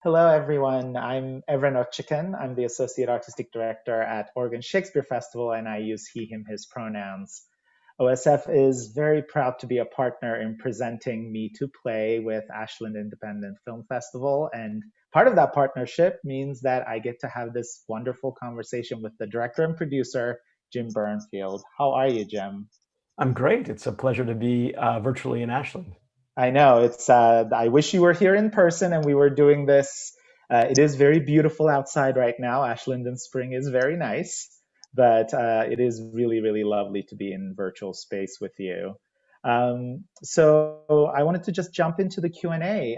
Hello, everyone. I'm Evrin Odcikin. I'm the Associate Artistic Director at Oregon Shakespeare Festival, and I use he, him, his pronouns. OSF is very proud to be a partner in presenting Me to Play with Ashland Independent Film Festival. And part of that partnership means that I get to have this wonderful conversation with the director and producer, Jim Bernfield. How are you, Jim? I'm great. It's a pleasure to be virtually in Ashland. I know it's. I wish you were here in person and we were doing this. It is very beautiful outside right now. Ashland in spring is very nice, but it is really, really lovely to be in virtual space with you. So I wanted to just jump into the Q&A.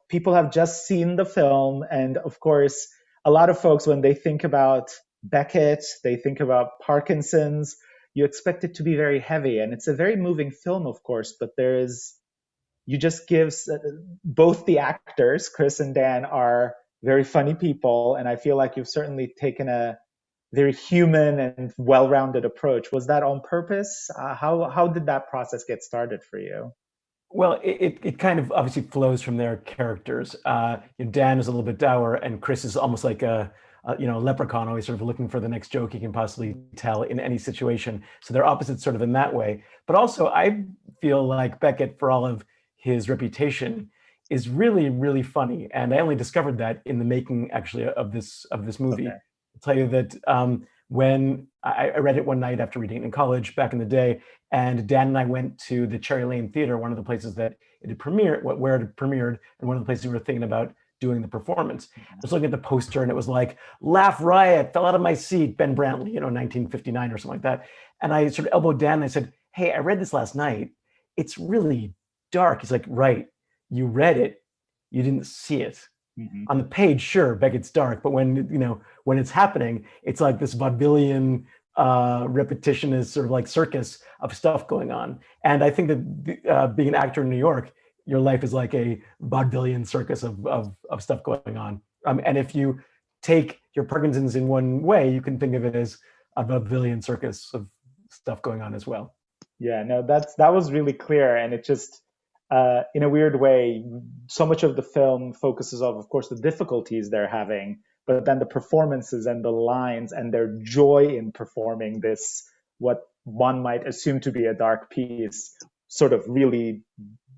People have just seen the film, and of course, a lot of folks, when they think about Beckett, they think about Parkinson's. You expect it to be very heavy, and it's a very moving film, of course, but there is you just gives both the actors, Chris and Dan, are very funny people, and I feel like you've certainly taken a very human and well-rounded approach. Was that on purpose? How did that process get started for you? Well, it kind of obviously flows from their characters. Dan is a little bit dour, and Chris is almost like a leprechaun, always sort of looking for the next joke he can possibly tell in any situation. So they're opposites sort of in that way. But also, I feel like Beckett, for all of his reputation, is really, really funny. And I only discovered that in the making, actually, of this movie. Okay. I'll tell you that when I read it one night after reading it in college back in the day, and Dan and I went to the Cherry Lane Theater, one of the places that it had premiered, where it had premiered, and one of the places we were thinking about doing the performance. I was looking at the poster, and it was like "Laugh Riot," "Fell Out of My Seat," Ben Brantley, 1959 or something like that. And I sort of elbowed Dan, and I said, "Hey, I read this last night. It's really dark." He's like, "Right, you read it, you didn't see it." Hmm. On the page, sure, Beckett's dark, but when it's happening, it's like this vaudevillian repetition is sort of like circus of stuff going on. And I think that being an actor in New York, your life is like a vaudevillian circus of stuff going on. And if you take your Parkinson's in one way, you can think of it as a vaudevillian circus of stuff going on as well. Yeah, no, that was really clear, and it just, in a weird way, so much of the film focuses on, of course, the difficulties they're having, but then the performances and the lines and their joy in performing this, what one might assume to be a dark piece, sort of really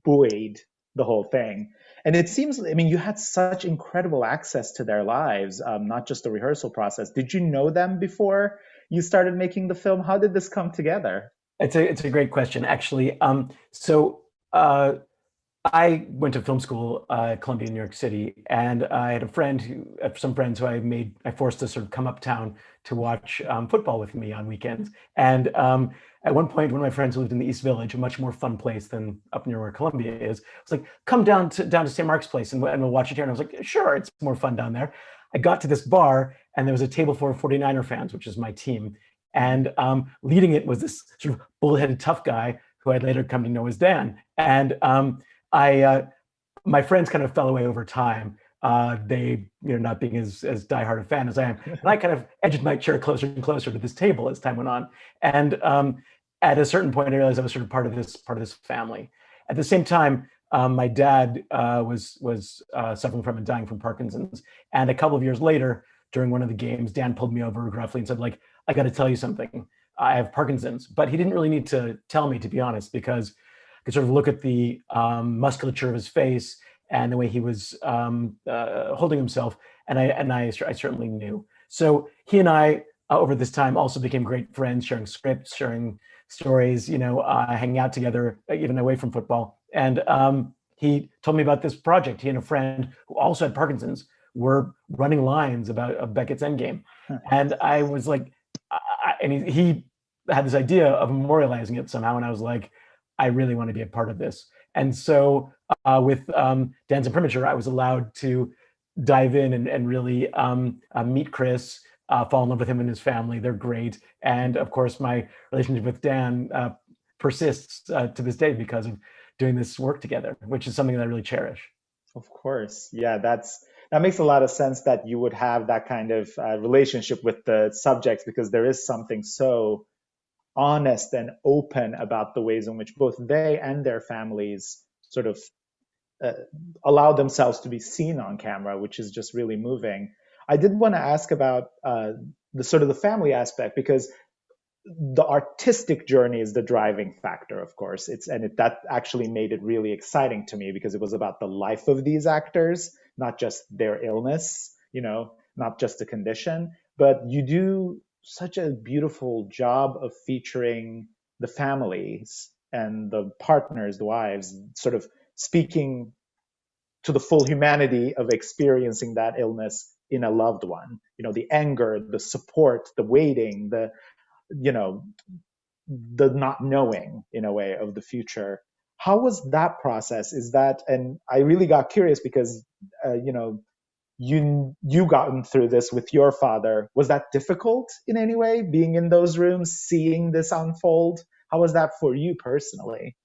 buoyed the whole thing. And it seems, I mean, you had such incredible access to their lives, not just the rehearsal process. Did you know them before you started making the film? How did this come together? It's a great question, actually. So uh, I went to film school at Columbia, New York City, and I had some friends who I forced to sort of come uptown to watch football with me on weekends. And at one point, one of my friends who lived in the East Village, a much more fun place than up near where Columbia is, was like, "Come down to St. Mark's Place and we'll watch it here." And I was like, "Sure, it's more fun down there." I got to this bar, and there was a table full of 49er fans, which is my team. And leading it was this sort of bullheaded tough guy who I'd later come to know as Dan. And I my friends kind of fell away over time. They, not being as diehard a fan as I am, and I kind of edged my chair closer and closer to this table as time went on. And at a certain point, I realized I was sort of part of this family. At the same time, my dad was suffering from and dying from Parkinson's. And a couple of years later, during one of the games, Dan pulled me over gruffly and said, like, "I got to tell you something. I have Parkinson's." But he didn't really need to tell me, to be honest, because I could sort of look at the musculature of his face and the way he was holding himself, and I certainly knew. So he and I, over this time, also became great friends, sharing scripts, sharing stories, hanging out together, even away from football. And he told me about this project. He and a friend who also had Parkinson's were running lines about Beckett's Endgame, and I was like, and he had this idea of memorializing it somehow, and I was like, I really want to be a part of this. And so with Dan's Imprimatur, I was allowed to dive in and really meet Chris, fall in love with him and his family. They're great. And of course, my relationship with Dan persists to this day because of doing this work together, which is something that I really cherish. Of course. Yeah, that makes a lot of sense that you would have that kind of relationship with the subjects because there is something so honest and open about the ways in which both they and their families sort of uh, allow themselves to be seen on camera, which is just really moving. I did want to ask about the sort of the family aspect, because the artistic journey is the driving factor, of course. That actually made it really exciting to me, because it was about the life of these actors, not just their illness, not just a condition. But you do such a beautiful job of featuring the families and the partners, the wives, sort of speaking to the full humanity of experiencing that illness in a loved one. The anger, the support, the waiting, you know the not knowing, in a way, of the future. How was that process? Is that And I really got curious, because you gotten through this with your father. Was that difficult in any way, being in those rooms, seeing this unfold? How was that for you personally?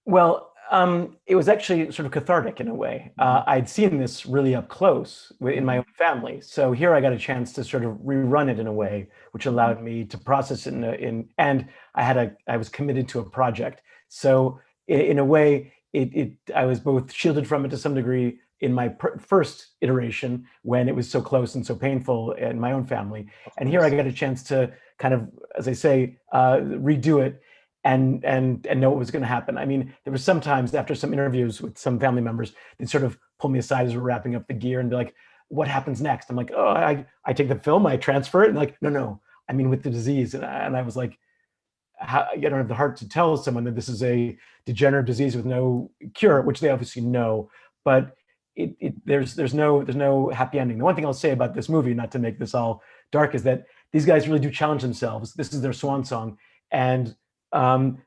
Well, it was actually sort of cathartic in a way. Hmm. I'd seen this really up close in my Hmm. own family, so here I got a chance to sort of rerun it in a way, which Hmm. allowed me to process it and I was committed to a project. So in a way, I was both shielded from it to some degree in my first iteration when it was so close and so painful in my own family, Of and here I course. got a chance to kind of, as I say, redo it and know what was going to happen. I mean, there was sometimes after some interviews with some family members, they'd sort of pull me aside as we're wrapping up the gear and be like, "What happens next?" I'm like, "Oh, I take the film, I transfer it," and like, "No, no, I mean with the disease," and I was like, how, "You don't have the heart to tell someone that this is a degenerative disease with no cure," which they obviously know, but there's no happy ending. The one thing I'll say about this movie, not to make this all dark, is that these guys really do challenge themselves. This is their swan song, and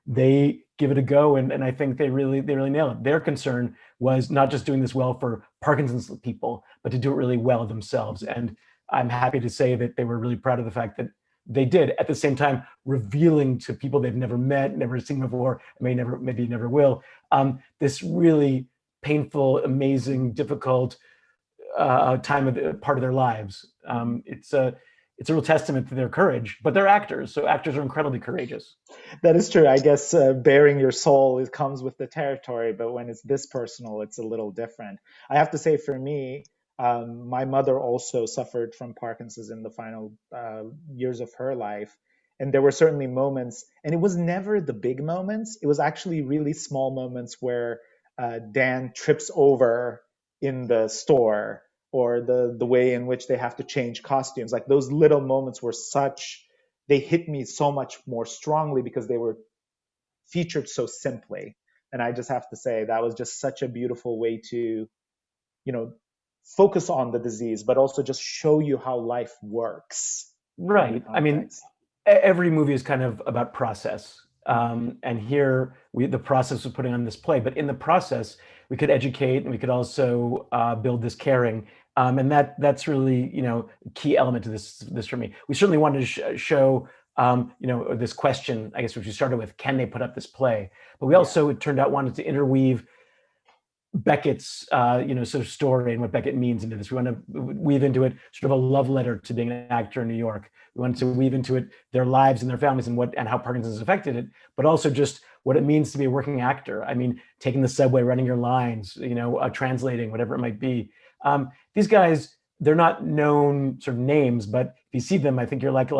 they give it a go, and I think they really nail it. Their concern was not just doing this well for Parkinson's people, but to do it really well themselves. And I'm happy to say that they were really proud of the fact that they did. At the same time, revealing to people they've never met, never seen before, maybe never will, this really painful, amazing, difficult time of part of their lives. It's a real testament to their courage. But they're actors, so actors are incredibly courageous. That is true. I guess bearing your soul, it comes with the territory, but when it's this personal, it's a little different. I have to say, for me, my mother also suffered from Parkinson's in the final years of her life. And there were certainly moments, and it was never the big moments. It was actually really small moments where Dan trips over in the store, or the way in which they have to change costumes. Like, those little moments were such, they hit me so much more strongly, because they were featured so simply. And I just have to say, that was just such a beautiful way to, you know, focus on the disease, but also just show you how life works in the Right. I mean, context. every movie is kind of about process. Mhm. And here the process was putting on this play, but in the process, we could educate and we could also build this caring. And that's really, a key element to this for me. We certainly wanted to show, this question, I guess, which we started with, can they put up this play? But we Yeah. also, it turned out, wanted to interweave Beckett's, sort of story and what Beckett means into this. We want to weave into it sort of a love letter to being an actor in New York. We wanted to weave into it their lives and their families and how Parkinson's affected it, but also just what it means to be a working actor. I mean, taking the subway, running your lines, translating, whatever it might be. These guys, they're not known sort of names, but if you see them, I think you're like,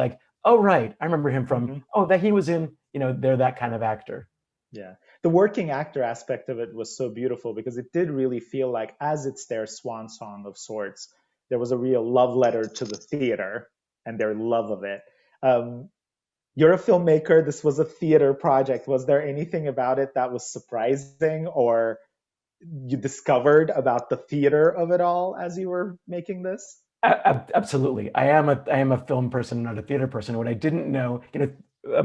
oh right, I remember him from, Hmm. oh, that he was in, they're that kind of actor. Yeah. The working actor aspect of it was so beautiful, because it did really feel like, as it's their swan song of sorts, there was a real love letter to the theater and their love of it. Um, you're a filmmaker. This was a theater project. Was there anything about it that was surprising, or you discovered about the theater of it all as you were making this? Absolutely. I am a film person, not a theater person. What I didn't know,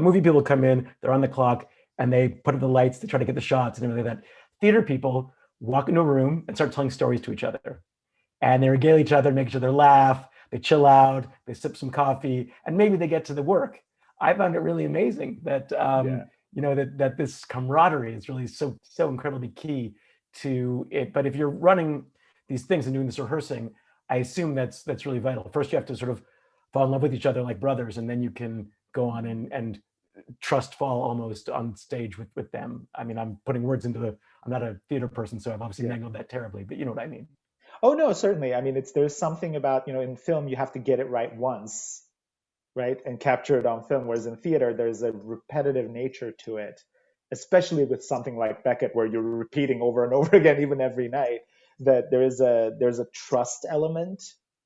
movie people come in, they're on the clock, and they put up the lights, they try to get the shots and everything like that. Theater people walk into a room and start telling stories to each other, and they regale each other, make each other laugh. They chill out, they sip some coffee, and maybe they get to the work. I found it really amazing that Yeah. that this camaraderie is really so incredibly key to it. But if you're running these things and doing this rehearsing, I assume that's really vital. First, you have to sort of fall in love with each other like brothers, and then you can go on Mhm. and trust fall almost on stage with them. I mean, I'm putting words into the. I'm not a theater person, so I've obviously Yeah. mangled that terribly, but you know what I mean. Oh no, certainly. I mean, it's there's something about, in film you have to get it right once, right? And capture it on film. Whereas in theater, there's a repetitive nature to it, especially with something like Beckett, where you're repeating over and over again, even every night, that there's a trust element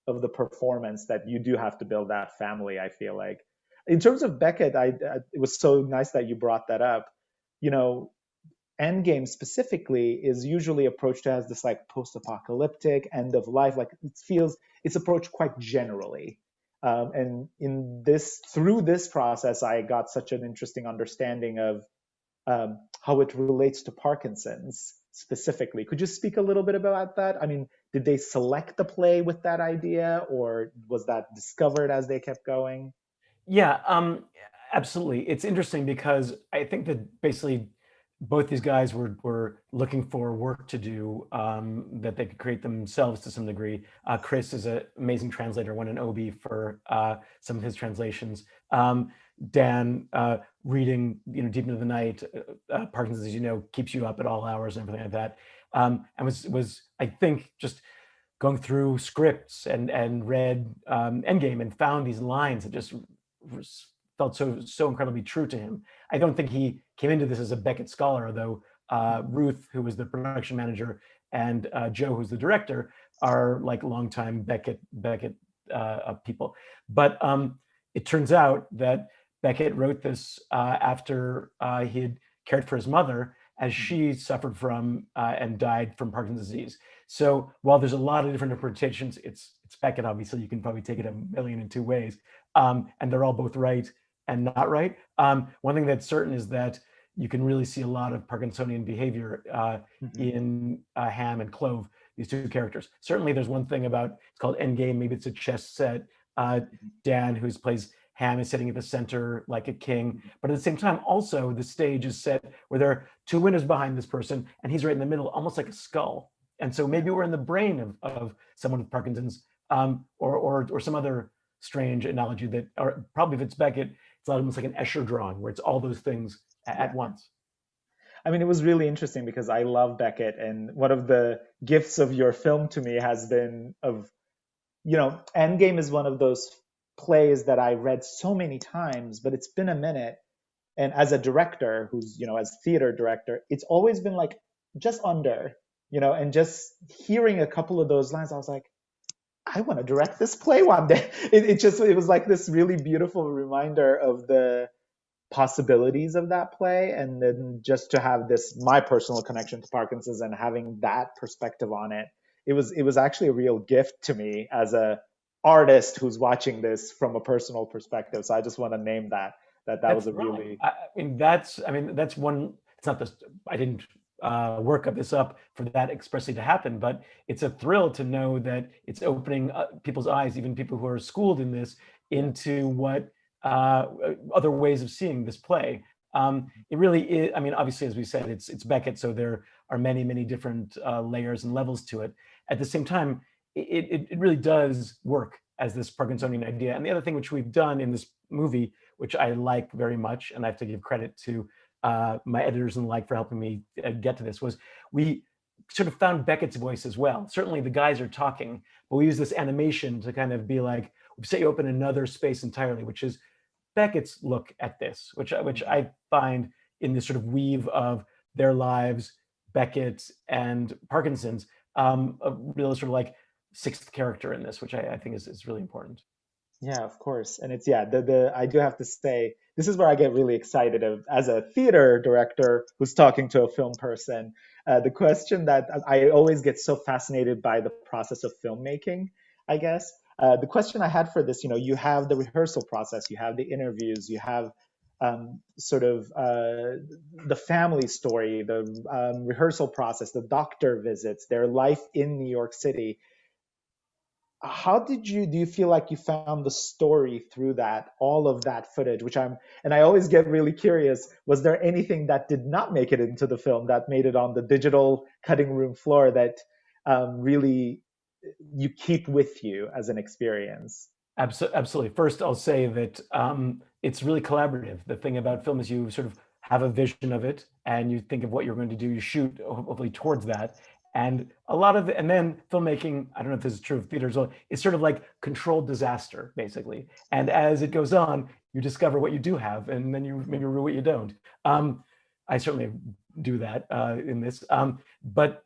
of the performance that you do have to build that family, I feel like. In terms of Beckett, it was so nice that you brought that up. You know, Endgame specifically is usually approached as this like post-apocalyptic end of life. Like it feels it's approached quite generally. And in this through this process, I got such an interesting understanding of how it relates to Parkinson's specifically. Could you speak a little bit about that? I mean, did they select the play with that idea, or was that discovered as they kept going? Yeah, absolutely. It's interesting because I think that basically both these guys were looking for work to do that they could create themselves to some degree. Chris is an amazing translator, won an Obie for some of his translations. Dan, reading, deep into the night, Parkinson's, as you know, keeps you up at all hours and everything like that. And was I think just going through scripts and read Endgame and found these lines that just felt so incredibly true to him. I don't think he came into this as a Beckett scholar, though. Ruth, who was the production manager, and Joe, who's the director, are like longtime Beckett people. But it turns out that Beckett wrote this after he had cared for his mother, as she suffered from and died from Parkinson's disease. So while there's a lot of different interpretations, it's Beckett. Obviously, you can probably take it a million and two ways, and they're all both right and not right. One thing that's certain is that you can really see a lot of Parkinsonian behavior Mm-hmm. in Ham and Clove, these two characters. Certainly, there's one thing about it's called Endgame. Maybe it's a chess set. Dan, who plays Ham, is sitting at the center like a king, but at the same time, also the stage is set where there are two windows behind this person, and he's right in the middle, almost like a skull. And so Yeah. maybe we're in the brain of someone with Parkinson's, or some other strange analogy that, or probably if it's Beckett, it's almost like an Escher drawing where it's all those things Yeah. at once. I mean, it was really interesting because I love Beckett, and one of the gifts of your film to me has been of, Endgame is one of those plays that I read so many times, but it's been a minute. And as a director who's, as theater director, it's always been like just under, and just hearing a couple of those lines, I was like, I want to direct this play one day. It was like this really beautiful reminder of the possibilities of that play, and then just to have this my personal connection to Parkinson's and having that perspective on it, it was actually a real gift to me as a artist who's watching this from a personal perspective. So I just want to name that That's was a thrilling. really. I mean, that's one. It's not this. I didn't work this up for that expressly to happen, but it's a thrill to know that it's opening people's eyes, even people who are schooled in this, Yeah. into what other ways of seeing this play. It really is. I mean, obviously, as we said, it's Beckett, so there are many different layers and levels to it. At the same time, it really does work as this Parkinsonian idea. And the other thing which we've done in this movie, which I like very much, and I have to give credit to my editors and the like for helping me get to this, was we sort of found Beckett's voice as well. Certainly the guys are talking, but we use this animation to kind of be like, say, open another space entirely, which is Beckett's look at this, which Mhm. I find in this sort of weave of their lives, Beckett's and Parkinson's, a real sort of like sixth character in this, which I think is really important. Yeah, of course. And it's, yeah, the I do have to say, this is where I get really excited as a theater director who's talking to a film person. The question that I always get so fascinated by the process of filmmaking, I guess. The question I had for this, you have the rehearsal process, you have the interviews, you have sort of the family story, the rehearsal process, the doctor visits, their life in New York City. How do you feel like you found the story through that, all of that footage, and I always get really curious, was there anything that did not make it into the film that made it on the digital cutting room floor that really you keep with you as an experience? Absolutely. First, I'll say that it's really collaborative. The thing about film is you sort of have a vision of it and you think of what you're going to do, you shoot hopefully towards that. And a lot of, and then filmmaking, I don't know if this is true of theater as well, it's sort of like controlled disaster, basically. And as it goes on, you discover what you do have, and then you maybe rue what you don't. Um, I certainly do that in this. But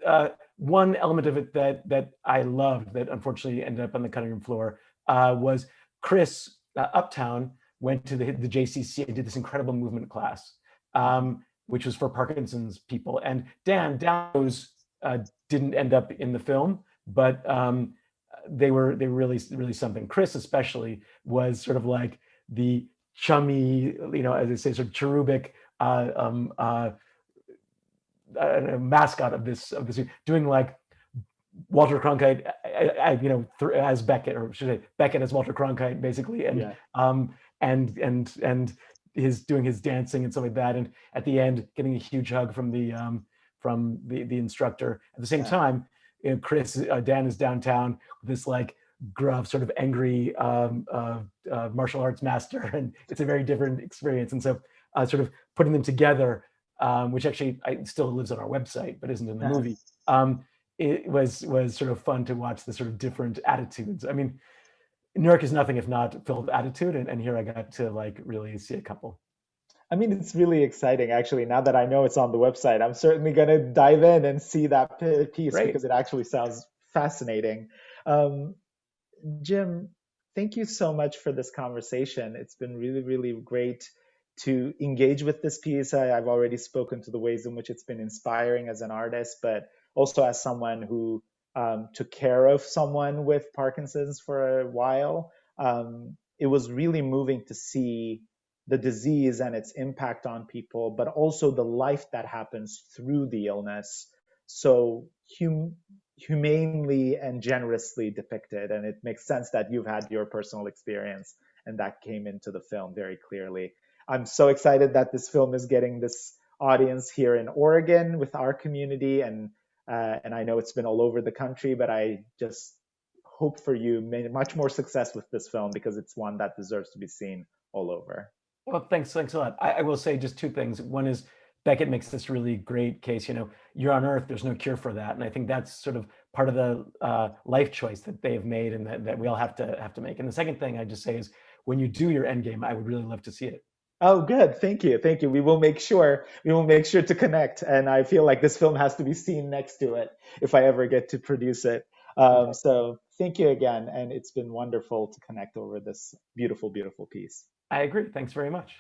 one element of it that I loved that unfortunately ended up on the cutting room floor was Chris Uptown went to the JCC and did this incredible movement class, which was for Parkinson's people. And Dan Downs didn't end up in the film, but they were really something. Chris especially was sort of like the chummy, as they say, sort of cherubic mascot of this doing like Walter Cronkite, as Beckett, or should I say Beckett as Walter Cronkite, basically, and Yeah. and his doing his dancing and stuff like that, and at the end getting a huge hug from the instructor. At the same Yeah. time, Chris Dan is downtown with this like gruff, sort of angry martial arts master, and it's a very different experience. And so, sort of putting them together, which actually still lives on our website but isn't in the movie. Yes. It was sort of fun to watch the sort of different attitudes. I mean, New York is nothing if not filled with attitude, and here I got to like really see a couple. I mean, it's really exciting, actually. Now that I know it's on the website, I'm certainly going to dive in and see that piece Great. because it actually sounds fascinating. Um, Jim, thank you so much for this conversation. It's been really, really great to engage with this piece. I've already spoken to the ways in which it's been inspiring as an artist, but also as someone who took care of someone with Parkinson's for a while. It was really moving to see the disease and its impact on people, but also the life that happens through the illness. So humanely and generously depicted. And it makes sense that you've had your personal experience and that came into the film very clearly. I'm so excited that this film is getting this audience here in Oregon with our community, and I know it's been all over the country, but I just hope for you much more success with this film because it's one that deserves to be seen all over. Well, thanks a lot. I will say just two things. One is Beckett makes this really great case. You're on Earth, there's no cure for that, and I think that's sort of part of the life choice that they have made, and that we all have to make. And the second thing I just say is, when you do your end game, I would really love to see it. Oh, good. Thank you. Thank you. We will make sure to connect. And I feel like this film has to be seen next to it if I ever get to produce it. Okay, So thank you again. And it's been wonderful to connect over this beautiful, beautiful piece. I agree. Thanks very much.